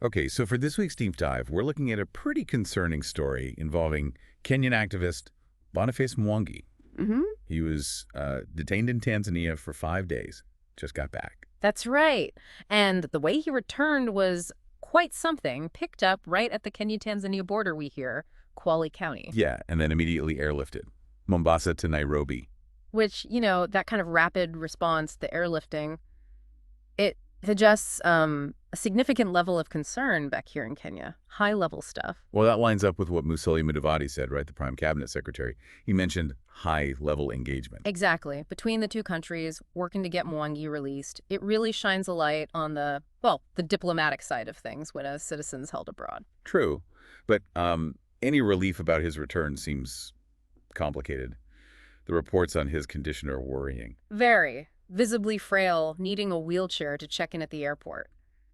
Okay, so for this week's deep dive, we're looking at a pretty concerning story involving Kenyan activist Boniface Mwangi. Mm-hmm. He was detained in Tanzania for 5 days, just got back. That's right. And the way he returned was quite something, picked up right at the Kenya-Tanzania border, we hear, Kwale County. Yeah, and then immediately airlifted. Mombasa to Nairobi. Which, that kind of rapid response, the airlifting, it suggests a significant level of concern back here in Kenya. High-level stuff. Well, that lines up with what Musalia Mudavadi said, right, the Prime Cabinet Secretary. He mentioned high-level engagement. Exactly. Between the two countries, working to get Mwangi released, it really shines a light on the diplomatic side of things when a citizen's held abroad. True, but any relief about his return seems complicated. The reports on his condition are worrying. Very. Visibly frail, needing a wheelchair to check in at the airport.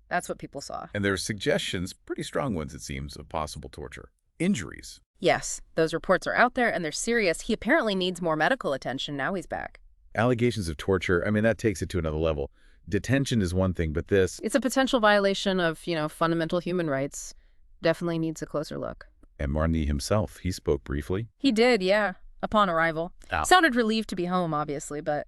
That's what people saw. And there are suggestions, pretty strong ones it seems, of possible torture. Injuries. Yes, those reports are out there and they're serious. He apparently needs more medical attention now he's back. Allegations of torture, I mean, that takes it to another level. Detention is one thing, but this... It's a potential violation of, fundamental human rights. Definitely needs a closer look. And Mwangi himself, he spoke briefly. He did, yeah, upon arrival. Ow. Sounded relieved to be home, obviously, but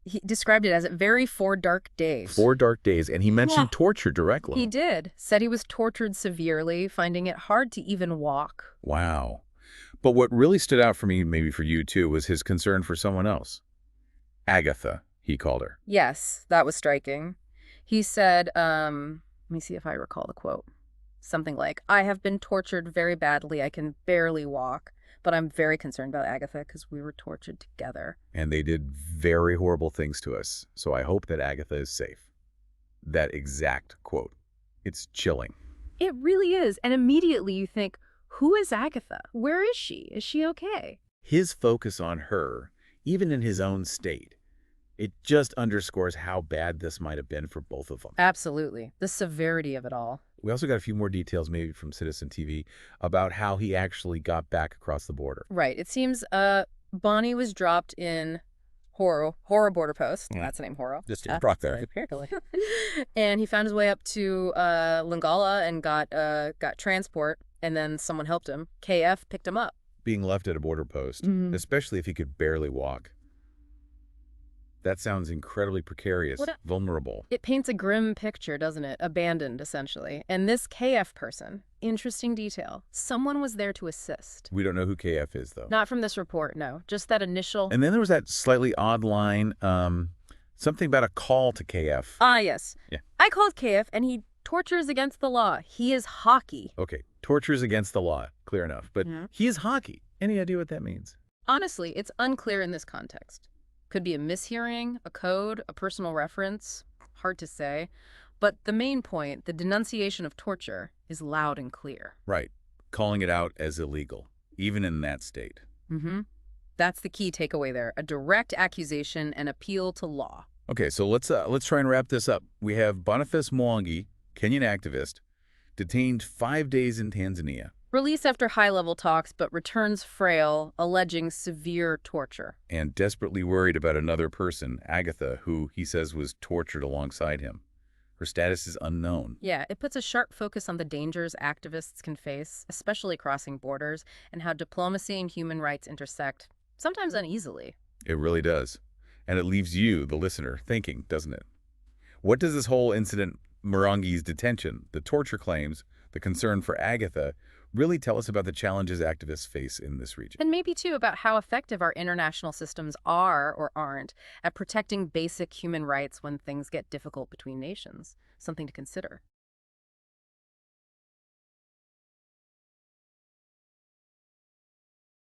he described it as 4 dark days. 4 dark days, and he mentioned torture directly. He did. Said he was tortured severely, finding it hard to even walk. Wow. But what really stood out for me, maybe for you too, was his concern for someone else. Agatha, he called her. Yes, that was striking. He said, let me see if I recall the quote. Something like, "I have been tortured very badly. I can barely walk. But I'm very concerned about Agatha because we were tortured together." And they did very horrible things to us. So I hope that Agatha is safe. That exact quote. It's chilling. It really is. And immediately you think, who is Agatha? Where is she? Is she okay? His focus on her, even in his own state, it just underscores how bad this might have been for both of them. Absolutely. The severity of it all. We also got a few more details, maybe from Citizen TV, about how he actually got back across the border. Right. It seems Bonnie was dropped in Horo border post. Yeah. That's the name, Horo. Just brought there. Apparently. And he found his way up to Lingala and got transport, and then someone helped him. KF picked him up. Being left at a border post, especially if he could barely walk. That sounds incredibly precarious, vulnerable. It paints a grim picture, doesn't it? Abandoned, essentially. And this KF person, interesting detail, someone was there to assist. We don't know who KF is, though. Not from this report, no. Just that initial... And then there was that slightly odd line, something about a call to KF. Ah, yes. Yeah. I called KF, and he tortures against the law. He is hockey. Okay, tortures against the law, clear enough. But he is hockey. Any idea what that means? Honestly, it's unclear in this context. Could be a mishearing, a code, a personal reference. Hard to say. But the main point, the denunciation of torture, is loud and clear. Right. Calling it out as illegal, even in that state. That's the key takeaway there. A direct accusation and appeal to law. Okay, so let's try and wrap this up. We have Boniface Mwangi, Kenyan activist, detained 5 days in Tanzania. Released after high-level talks, but returns frail, alleging severe torture. And desperately worried about another person, Agatha, who he says was tortured alongside him. Her status is unknown. Yeah, it puts a sharp focus on the dangers activists can face, especially crossing borders, and how diplomacy and human rights intersect, sometimes uneasily. It really does. And it leaves you, the listener, thinking, doesn't it? What does this whole incident, Mwangi's detention, the torture claims, the concern for Agatha, really tell us about the challenges activists face in this region? And maybe, too, about how effective our international systems are or aren't at protecting basic human rights when things get difficult between nations. Something to consider.